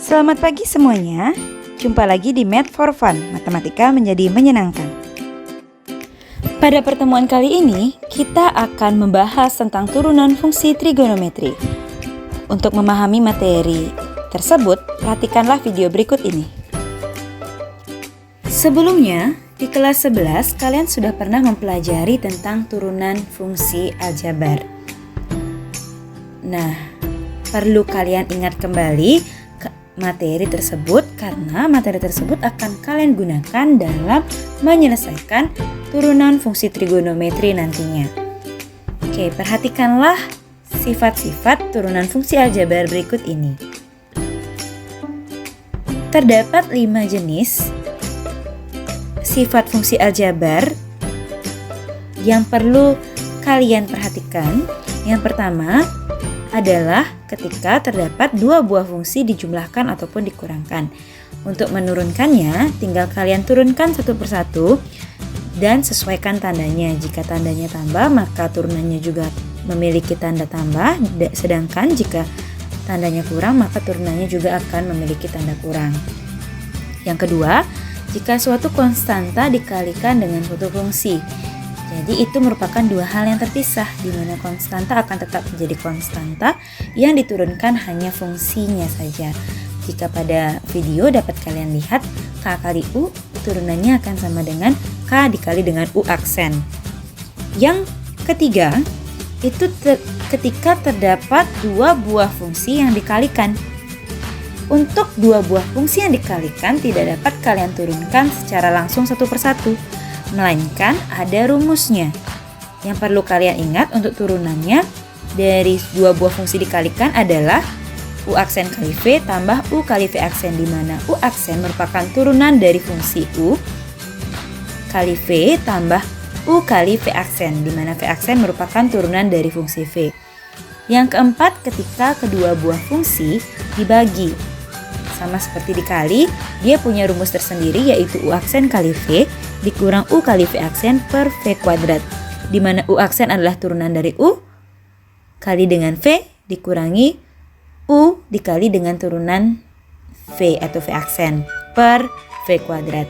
Selamat pagi semuanya. Jumpa lagi di Math for Fun, matematika menjadi menyenangkan. Pada pertemuan kali ini, kita akan membahas tentang turunan fungsi trigonometri. Untuk memahami materi tersebut, perhatikanlah video berikut ini. Sebelumnya, di kelas 11 kalian sudah pernah mempelajari tentang turunan fungsi aljabar. Nah, perlu kalian ingat kembali materi tersebut karena materi tersebut akan kalian gunakan dalam menyelesaikan turunan fungsi trigonometri nantinya. Oke, perhatikanlah sifat-sifat turunan fungsi aljabar berikut ini. Terdapat 5 jenis sifat fungsi aljabar yang perlu kalian perhatikan. Yang pertama adalah ketika terdapat dua buah fungsi dijumlahkan ataupun dikurangkan. Untuk menurunkannya, tinggal kalian turunkan satu persatu dan sesuaikan tandanya. Jika tandanya tambah, maka turunannya juga memiliki tanda tambah, sedangkan jika tandanya kurang, maka turunannya juga akan memiliki tanda kurang. Yang kedua, jika suatu konstanta dikalikan dengan suatu fungsi. Jadi itu merupakan dua hal yang terpisah, di mana konstanta akan tetap menjadi konstanta yang diturunkan hanya fungsinya saja. Jika pada video dapat kalian lihat K kali U, turunannya akan sama dengan K dikali dengan U aksen. Yang ketiga, itu ketika terdapat dua buah fungsi yang dikalikan. Untuk dua buah fungsi yang dikalikan tidak dapat kalian turunkan secara langsung satu persatu, melainkan ada rumusnya. Yang perlu kalian ingat untuk turunannya dari dua buah fungsi dikalikan adalah U aksen kali V tambah U kali V aksen, di mana U aksen merupakan turunan dari fungsi U kali V tambah U kali V aksen, di mana V aksen merupakan turunan dari fungsi V. Yang keempat, ketika kedua buah fungsi dibagi. Sama seperti dikali, dia punya rumus tersendiri yaitu U aksen kali V dikurang U kali V aksen per V kuadrat, di mana U aksen adalah turunan dari U kali dengan V dikurangi U dikali dengan turunan V atau V aksen per V kuadrat.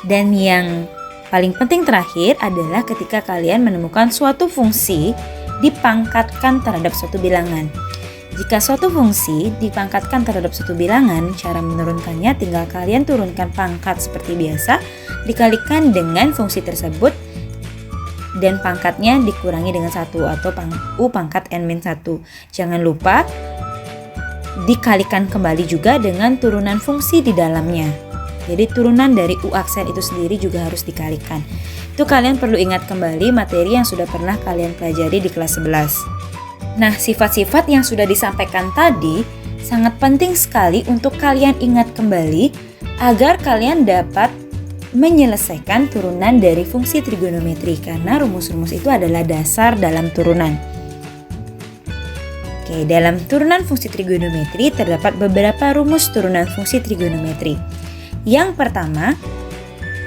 Dan yang paling penting terakhir adalah ketika kalian menemukan suatu fungsi dipangkatkan terhadap suatu bilangan. Jika suatu fungsi dipangkatkan terhadap suatu bilangan, cara menurunkannya tinggal kalian turunkan pangkat seperti biasa, dikalikan dengan fungsi tersebut, dan pangkatnya dikurangi dengan 1 atau U pangkat N-1. Jangan lupa dikalikan kembali juga dengan turunan fungsi di dalamnya. Jadi turunan dari U aksen itu sendiri juga harus dikalikan. Itu kalian perlu ingat kembali materi yang sudah pernah kalian pelajari di kelas 11. Nah, sifat-sifat yang sudah disampaikan tadi sangat penting sekali untuk kalian ingat kembali agar kalian dapat menyelesaikan turunan dari fungsi trigonometri, karena rumus-rumus itu adalah dasar dalam turunan. Oke, dalam turunan fungsi trigonometri terdapat beberapa rumus turunan fungsi trigonometri. Yang pertama,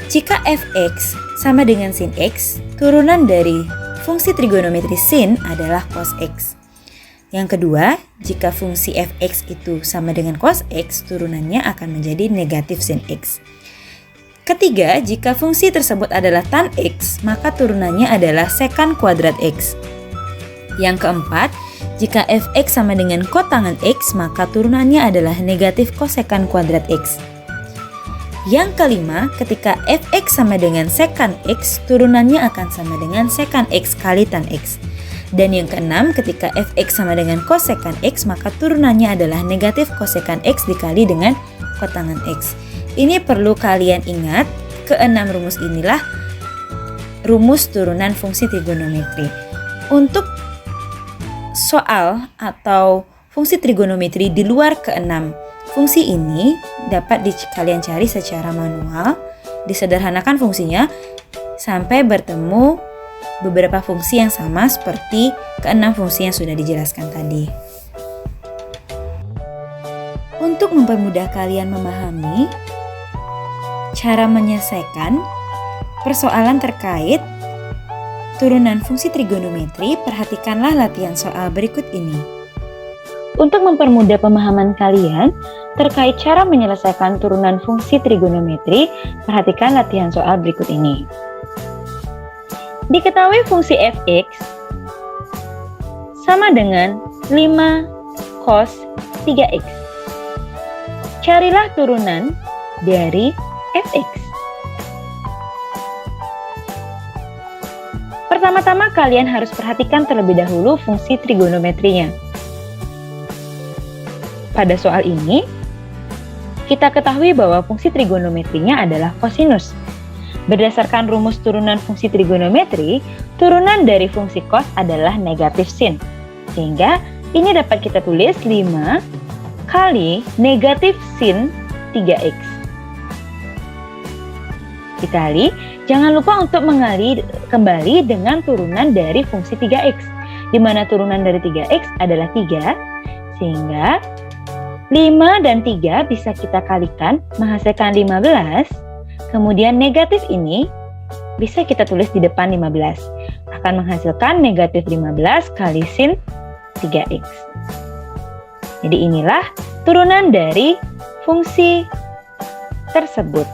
jika fx sama dengan sin x, turunan dari fungsi trigonometri sin adalah cos x. Yang kedua, jika fungsi fx itu sama dengan cos x, turunannya akan menjadi negatif sin x. Ketiga, jika fungsi tersebut adalah tan x, maka turunannya adalah sekant kuadrat x. Yang keempat, jika fx sama dengan kotangan x, maka turunannya adalah negatif kosekant kuadrat x. Yang kelima, ketika fx sama dengan sekant x, turunannya akan sama dengan sekant x kali tan x. Dan yang keenam, ketika fx sama dengan kosekant x, maka turunannya adalah negatif kosekant x dikali dengan kotangan x. Ini perlu kalian ingat, keenam rumus inilah rumus turunan fungsi trigonometri. Untuk soal atau fungsi trigonometri di luar keenam fungsi ini dapat kalian cari secara manual, disederhanakan fungsinya sampai bertemu beberapa fungsi yang sama seperti keenam fungsi yang sudah dijelaskan tadi. Untuk mempermudah kalian memahami cara menyelesaikan persoalan terkait turunan fungsi trigonometri, perhatikanlah latihan soal berikut ini. Untuk mempermudah pemahaman kalian terkait cara menyelesaikan turunan fungsi trigonometri, perhatikan latihan soal berikut ini. Diketahui fungsi fx sama dengan 5 cos 3x. Carilah turunan dari fx. Pertama-tama kalian harus perhatikan terlebih dahulu fungsi trigonometrinya. Pada soal ini, kita ketahui bahwa fungsi trigonometrinya adalah kosinus. Berdasarkan rumus turunan fungsi trigonometri, turunan dari fungsi cos adalah negatif sin. Sehingga ini dapat kita tulis 5 kali negatif sin 3x. Dikali, jangan lupa untuk mengali kembali dengan turunan dari fungsi 3x, di mana turunan dari 3x adalah 3, sehingga 5 dan 3 bisa kita kalikan menghasilkan 15, kemudian negatif ini bisa kita tulis di depan 15, akan menghasilkan negatif 15 kali sin 3x. Jadi inilah turunan dari fungsi tersebut.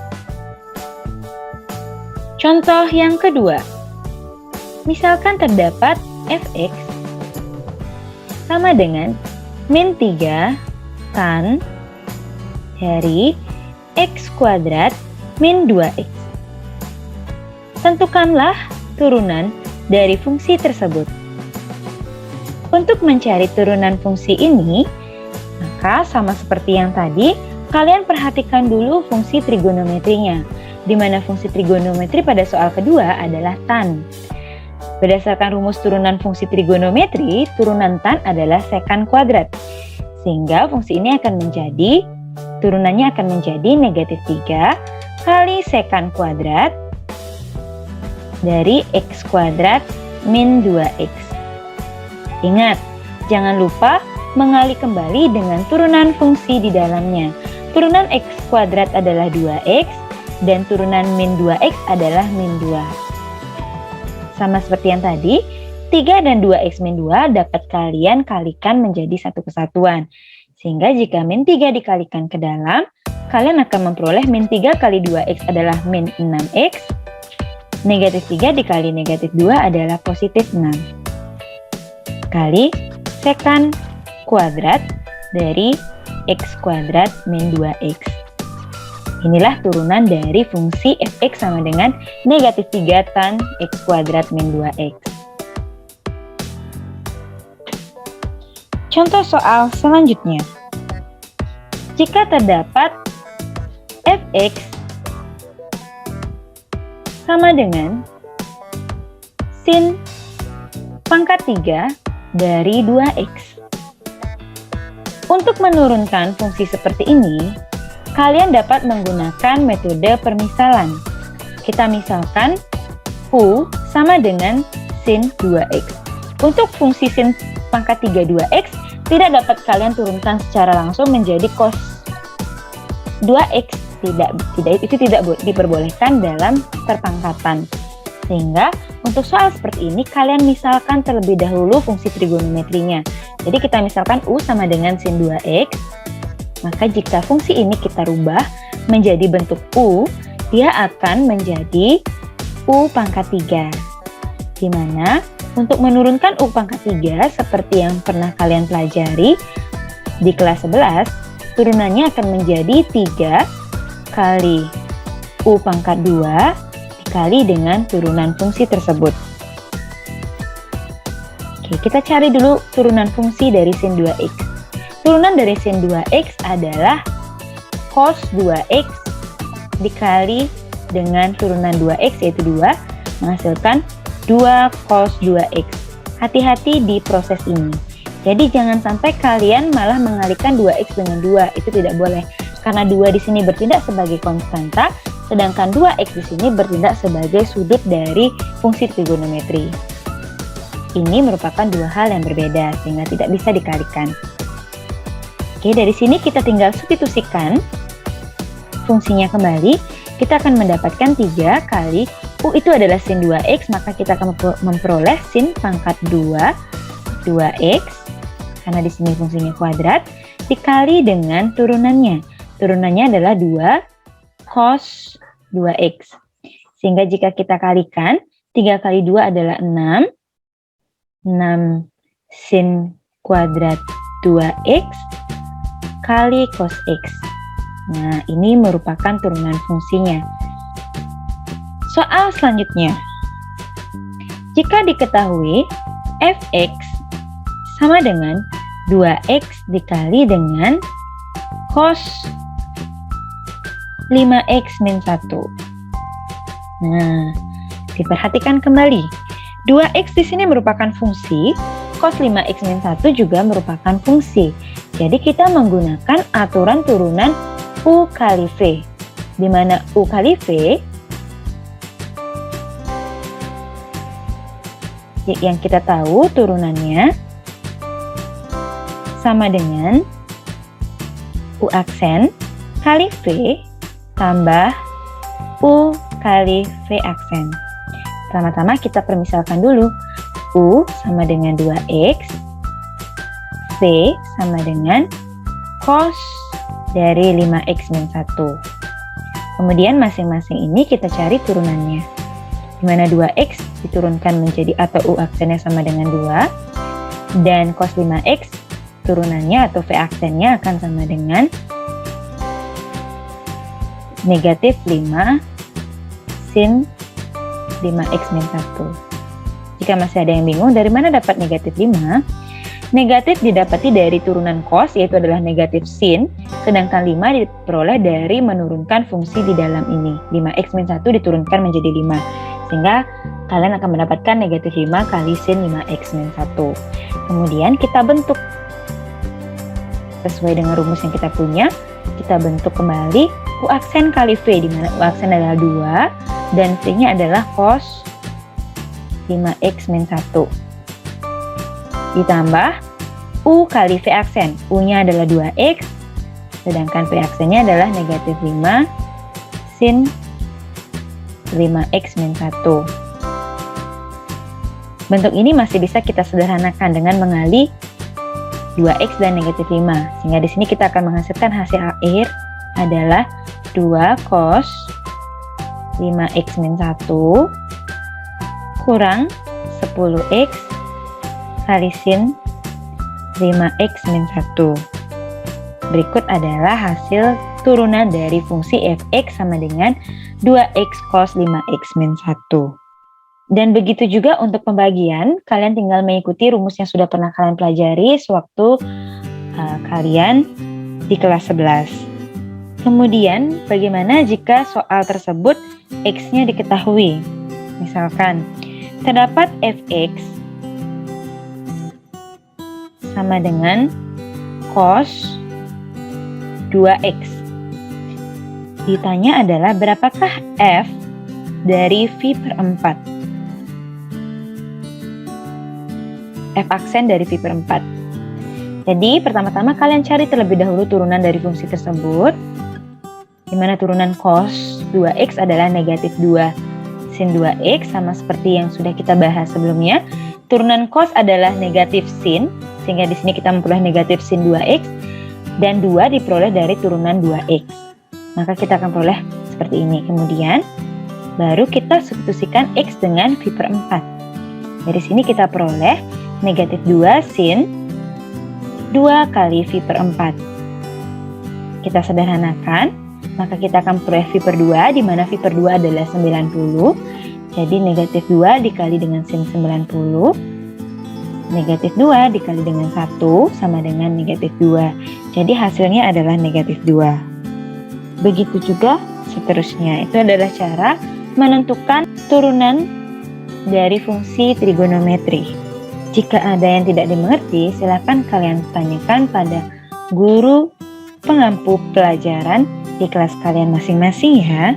Contoh yang kedua, misalkan terdapat fx sama dengan min 3 tan dari x kuadrat min 2x. Tentukanlah turunan dari fungsi tersebut. Untuk mencari turunan fungsi ini, maka sama seperti yang tadi, kalian perhatikan dulu fungsi trigonometrinya, di mana fungsi trigonometri pada soal kedua adalah tan. Berdasarkan rumus turunan fungsi trigonometri, turunan tan adalah sekan kuadrat. Sehingga fungsi ini akan menjadi, turunannya akan menjadi negatif 3 kali sekan kuadrat dari x kuadrat min 2x. Ingat, jangan lupa mengali kembali dengan turunan fungsi di dalamnya. Turunan x kuadrat adalah 2x dan turunan min 2x adalah min 2. Sama seperti yang tadi, 3 dan 2x min 2 dapat kalian kalikan menjadi satu kesatuan. Sehingga jika min 3 dikalikan ke dalam, kalian akan memperoleh min 3 kali 2x adalah min 6x. Negatif 3 dikali negatif 2 adalah positif 6. Kali sekan kuadrat dari x kuadrat min 2x. Inilah turunan dari fungsi fx sama dengan negatif 3 tan x kuadrat min 2x. Contoh soal selanjutnya. Jika terdapat fx sama dengan sin pangkat 3 dari 2x. Untuk menurunkan fungsi seperti ini, kalian dapat menggunakan metode permisalan. Kita misalkan U sama dengan sin 2x. Untuk fungsi sin pangkat 3 2x, tidak dapat kalian turunkan secara langsung menjadi cos 2x. Itu tidak diperbolehkan dalam perpangkatan. Sehingga untuk soal seperti ini kalian misalkan terlebih dahulu fungsi trigonometrinya. Jadi kita misalkan U sama dengan sin 2x. Maka jika fungsi ini kita rubah menjadi bentuk U, dia akan menjadi U pangkat 3. Di mana untuk menurunkan U pangkat 3 seperti yang pernah kalian pelajari di kelas 11, turunannya akan menjadi 3 kali U pangkat 2 dikali dengan turunan fungsi tersebut. Oke, kita cari dulu turunan fungsi dari sin 2x. Turunan dari sin 2x adalah cos 2x dikali dengan turunan 2x yaitu 2, menghasilkan 2 cos 2x. Hati-hati di proses ini. Jadi jangan sampai kalian malah mengalihkan 2x dengan 2, itu tidak boleh. Karena 2 di sini bertindak sebagai konstanta, sedangkan 2x di sini bertindak sebagai sudut dari fungsi trigonometri. Ini merupakan dua hal yang berbeda, sehingga tidak bisa dikalikan. Oke, dari sini kita tinggal substitusikan fungsinya kembali. Kita akan mendapatkan 3 kali U itu adalah sin 2x, maka kita akan memperoleh sin pangkat 2 2x karena di sini fungsinya kuadrat, dikali dengan turunannya. Turunannya adalah 2 cos 2x. Sehingga jika kita kalikan, 3 kali 2 adalah 6. 6 sin kuadrat 2x kali cos x. Nah, ini merupakan turunan fungsinya. Soal selanjutnya. Jika diketahui fx sama dengan 2x dikali dengan cos 5x min 1. Nah, diperhatikan kembali. 2x di sini merupakan fungsi, cos 5x min 1 juga merupakan fungsi. Jadi kita menggunakan aturan turunan U kali V. Di mana U kali V yang kita tahu turunannya sama dengan U aksen kali V tambah U kali V aksen. Pertama-tama kita permisalkan dulu. U sama dengan 2x, V sama dengan cos dari 5x min 1. Kemudian masing-masing ini kita cari turunannya. Di mana 2x diturunkan menjadi atau U aksennya sama dengan 2, dan cos 5x turunannya atau V aksennya akan sama dengan negatif 5 sin 5x min 1. Jika masih ada yang bingung, dari mana dapat negatif 5? Negatif didapati dari turunan cos, yaitu adalah negatif sin, sedangkan 5 diperoleh dari menurunkan fungsi di dalam ini. 5x min 1 diturunkan menjadi 5. Sehingga kalian akan mendapatkan negatif 5 kali sin 5x min 1. Kemudian kita bentuk. Sesuai dengan rumus yang kita punya, kita bentuk kembali U aksen kali V, di mana U aksen adalah 2 dan V-nya adalah cos 5x min 1. Ditambah U kali V aksen. U-nya adalah 2x, sedangkan V aksennya adalah negatif 5 sin 5x min 1. Bentuk ini masih bisa kita sederhanakan dengan mengali 2x dan negatif 5. Sehingga di sini kita akan menghasilkan hasil akhir adalah 2 cos 5x min 1 kurang 10x kali sin 5x min 1. Berikut adalah hasil turunan dari fungsi fx sama dengan 2x cos 5x min 1. Dan begitu juga untuk pembagian, kalian tinggal mengikuti rumus yang sudah pernah kalian pelajari sewaktu kalian di kelas 11. Kemudian, bagaimana jika soal tersebut x-nya diketahui? Misalkan, terdapat fx sama dengan cos 2x. Ditanya adalah berapakah f dari V per 4? F aksen dari V per 4. Jadi pertama-tama kalian cari terlebih dahulu turunan dari fungsi tersebut, di mana turunan cos 2x adalah negatif 2 sin 2x, sama seperti yang sudah kita bahas sebelumnya. Turunan cos adalah negatif sin, sehingga di sini kita memperoleh negatif sin 2x, dan 2 diperoleh dari turunan 2x. Maka kita akan peroleh seperti ini. Kemudian baru kita substitusikan x dengan V per 4. Dari sini kita peroleh negatif 2 sin 2 kali V per 4. Kita sederhanakan, maka kita akan peroleh V per 2, di mana V per 2 adalah 90. Jadi negatif 2 dikali dengan sin 90. Negatif 2 dikali dengan 1 sama dengan negatif 2. Jadi hasilnya adalah negatif 2. Begitu juga seterusnya. Itu adalah cara menentukan turunan dari fungsi trigonometri. Jika ada yang tidak dimengerti, silakan kalian tanyakan pada guru pengampu pelajaran di kelas kalian masing-masing ya.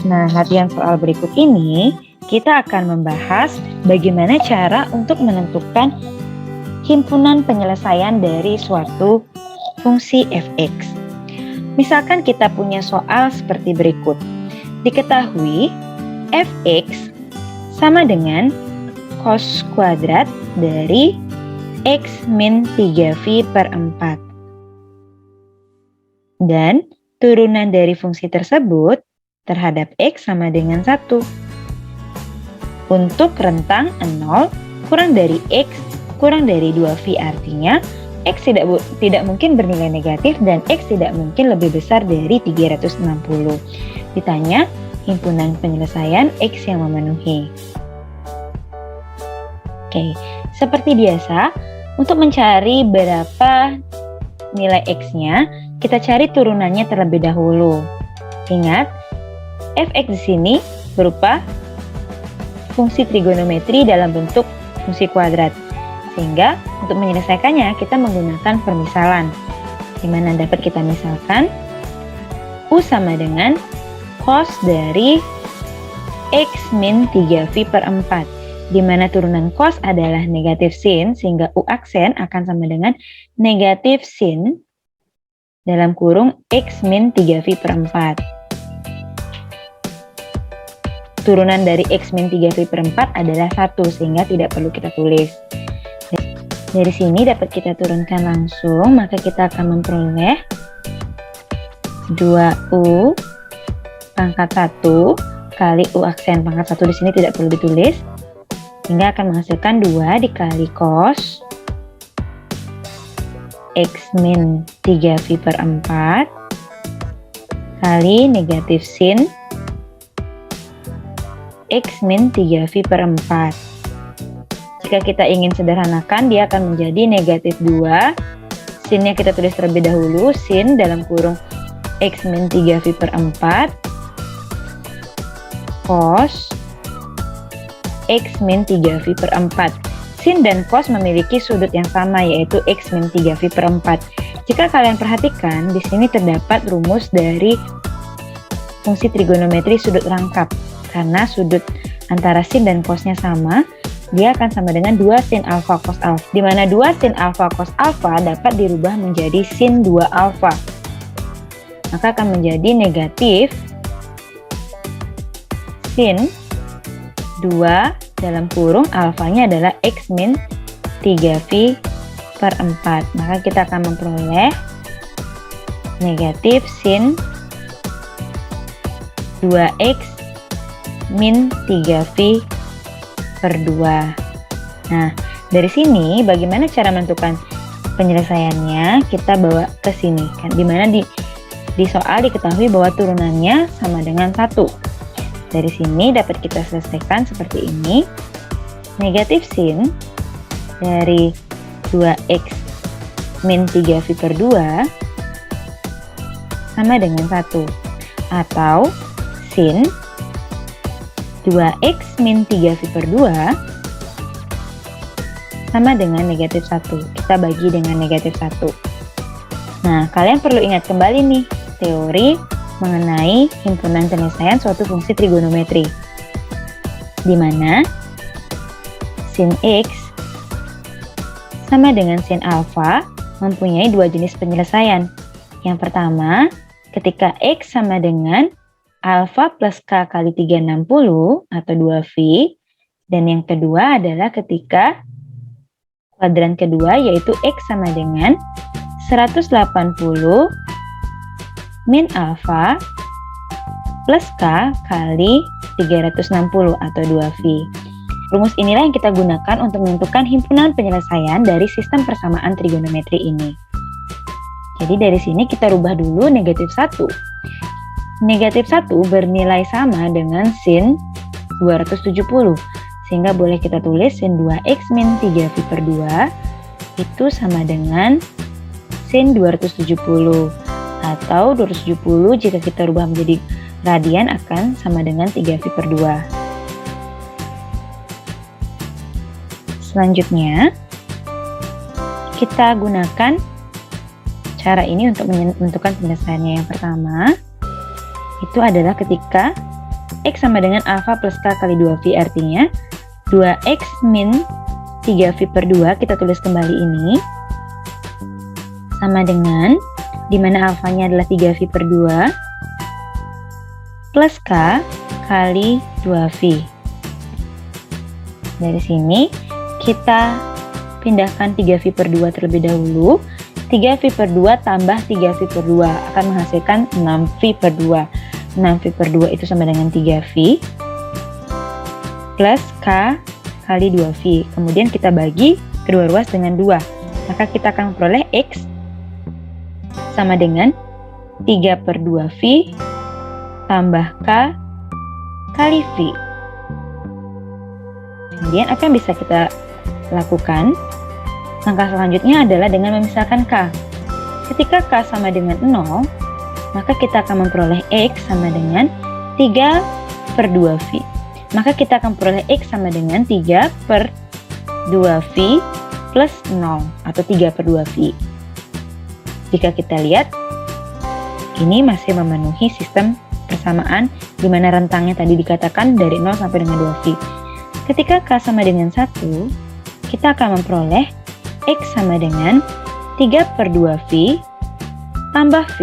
Nah, latihan soal berikut ini kita akan membahas bagaimana cara untuk menentukan himpunan penyelesaian dari suatu fungsi fx. Misalkan kita punya soal seperti berikut. Diketahui fx sama dengan cos kuadrat dari X min 3V per 4. Dan turunan dari fungsi tersebut terhadap X sama dengan 1. Untuk rentang 0 kurang dari X kurang dari 2V, artinya X tidak mungkin bernilai negatif dan X tidak mungkin lebih besar dari 360. Ditanya himpunan penyelesaian X yang memenuhi. Oke, seperti biasa, untuk mencari berapa nilai X-nya, kita cari turunannya terlebih dahulu. Ingat, fx di sini berupa fungsi trigonometri dalam bentuk fungsi kuadrat. Sehingga untuk menyelesaikannya kita menggunakan permisalan, di mana dapat kita misalkan U sama dengan cos dari X min 3V per 4, di mana turunan cos adalah negatif sin, sehingga U aksen akan sama dengan negatif sin dalam kurung X min 3V per 4. Turunan dari X min 3V per 4 adalah 1, sehingga tidak perlu kita tulis. Dari sini dapat kita turunkan langsung, maka kita akan memperoleh 2U pangkat 1 kali U aksen pangkat 1 di sini tidak perlu ditulis, hingga akan menghasilkan 2 dikali cos X min 3V per 4 kali negatif sin X min 3V per 4. Jika kita ingin sederhanakan, dia akan menjadi negatif 2. Sinnya kita tulis terlebih dahulu, sin dalam kurung X min 3V per 4 cos X min 3V per 4. Sin dan cos memiliki sudut yang sama, yaitu X min 3V per 4. Jika kalian perhatikan, di sini terdapat rumus dari fungsi trigonometri sudut rangkap. Karena sudut antara sin dan cosnya sama, dia akan sama dengan 2 sin alfa cos alfa, di mana 2 sin alfa cos alfa dapat dirubah menjadi sin 2 alfa. Maka akan menjadi negatif sin 2 dalam kurung alfanya adalah X min 3V per 4. Maka kita akan memperoleh negatif sin 2X min 3V per 2. Nah, dari sini bagaimana cara menentukan penyelesaiannya? Kita bawa ke sini kan, dimana di soal diketahui bahwa turunannya sama dengan 1. Dari sini dapat kita selesaikan seperti ini. Negatif sin dari 2x min 3v per 2 sama dengan 1, atau sin 2x min 3v per 2 sama dengan negatif 1. Kita bagi dengan negatif 1. Nah, kalian perlu ingat kembali nih teori mengenai himpunan penyelesaian suatu fungsi trigonometri, di mana sin X sama dengan sin alfa mempunyai dua jenis penyelesaian. Yang pertama, ketika X sama dengan alfa plus K kali 360 atau 2V, dan yang kedua adalah ketika kuadran kedua yaitu X sama dengan 180 min alfa plus K kali 360 atau 2V. Rumus inilah yang kita gunakan untuk menentukan himpunan penyelesaian dari sistem persamaan trigonometri ini. Jadi dari sini kita rubah dulu negatif 1. Negatif 1 bernilai sama dengan sin 270, sehingga boleh kita tulis sin 2x min 3v per 2 itu sama dengan sin 270, atau 270 jika kita rubah menjadi radian akan sama dengan 3v per 2. Selanjutnya, kita gunakan cara ini untuk menentukan penyelesaiannya. Yang pertama, itu adalah ketika X sama dengan alfa plus K kali 2V, artinya 2X min 3V per 2, kita tulis kembali ini, sama dengan, dimana alfanya adalah 3V per 2, plus K kali 2V. Dari sini, kita pindahkan 3V per 2 terlebih dahulu. 3V per 2 tambah 3V per 2 akan menghasilkan 6V per 2. 6V per 2 itu sama dengan 3V plus K kali 2V. Kemudian kita bagi kedua ruas dengan 2. Maka kita akan memperoleh X sama dengan 3 per 2V tambah K kali V. Kemudian apa yang bisa kita lakukan? Langkah selanjutnya adalah dengan memisahkan K. Ketika K sama dengan 0, maka kita akan memperoleh X sama dengan 3 per 2V. Maka kita akan memperoleh X sama dengan 3 per 2V plus 0 atau 3 per 2V. Jika kita lihat, ini masih memenuhi sistem persamaan di mana rentangnya tadi dikatakan dari 0 sampai dengan 2V. Ketika K sama dengan 1, kita akan memperoleh X sama dengan 3 per 2V tambah V.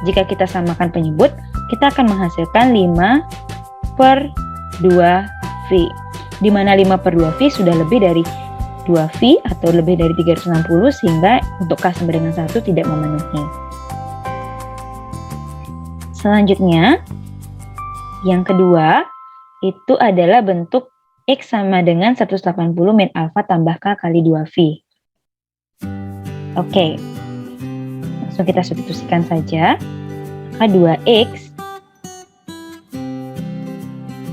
Jika kita samakan penyebut, kita akan menghasilkan 5 per 2V. Di mana 5 per 2V sudah lebih dari 2V atau lebih dari 360, sehingga untuk K sama dengan 1 tidak memenuhi. Selanjutnya, yang kedua, itu adalah bentuk X sama dengan 180 min alfa tambah K kali 2V. Oke, langsung kita substitusikan saja. Maka 2X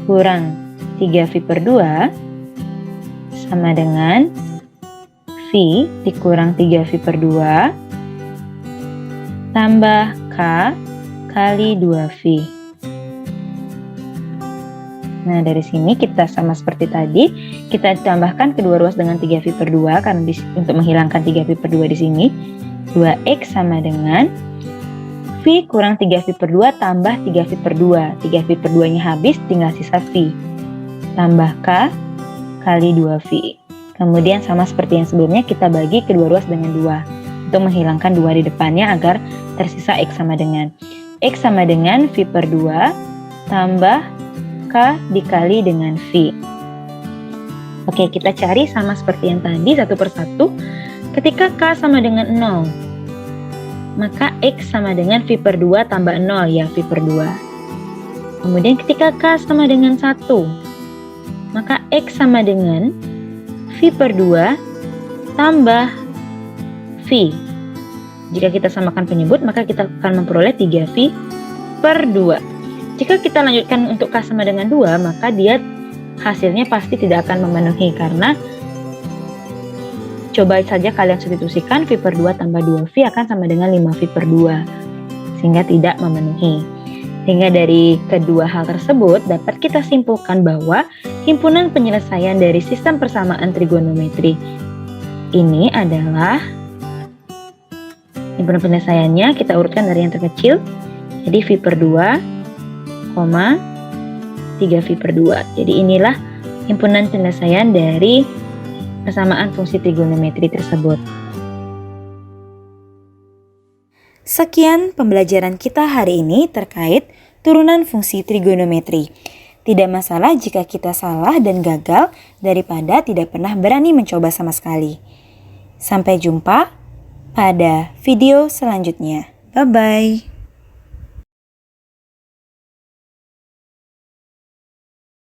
kurang 3V per 2 sama dengan V dikurang 3V per 2 tambah K kali 2V. Nah, dari sini kita sama seperti tadi, kita tambahkan kedua ruas dengan 3V per 2 karena untuk menghilangkan 3V per 2 di sini. 2X sama dengan V kurang 3V per 2 tambah 3V per 2. 3V per 2-nya habis, tinggal sisa V. Tambah K kali 2V. Kemudian sama seperti yang sebelumnya, kita bagi kedua ruas dengan 2 untuk menghilangkan 2 di depannya agar tersisa X sama dengan X sama dengan V per 2 tambah K dikali dengan V. Oke, kita cari sama seperti yang tadi satu per satu. Ketika K sama dengan 0, maka X sama dengan V per 2 tambah 0, ya V per 2. Kemudian ketika K sama dengan 1, maka X sama dengan V per 2 tambah V. Jika kita samakan penyebut, maka kita akan memperoleh 3V per 2. Jika kita lanjutkan untuk K sama dengan 2, maka dia hasilnya pasti tidak akan memenuhi karena coba saja kalian substitusikan V per 2 tambah 2V akan sama dengan 5V per 2 sehingga tidak memenuhi. Sehingga dari kedua hal tersebut dapat kita simpulkan bahwa himpunan penyelesaian dari sistem persamaan trigonometri ini adalah himpunan penyelesaiannya kita urutkan dari yang terkecil. Jadi V per 2 3V per 2. Jadi inilah himpunan penyelesaian dari persamaan fungsi trigonometri tersebut. Sekian pembelajaran kita hari ini terkait turunan fungsi trigonometri. Tidak masalah jika kita salah dan gagal daripada tidak pernah berani mencoba sama sekali. Sampai jumpa pada video selanjutnya. Bye-bye.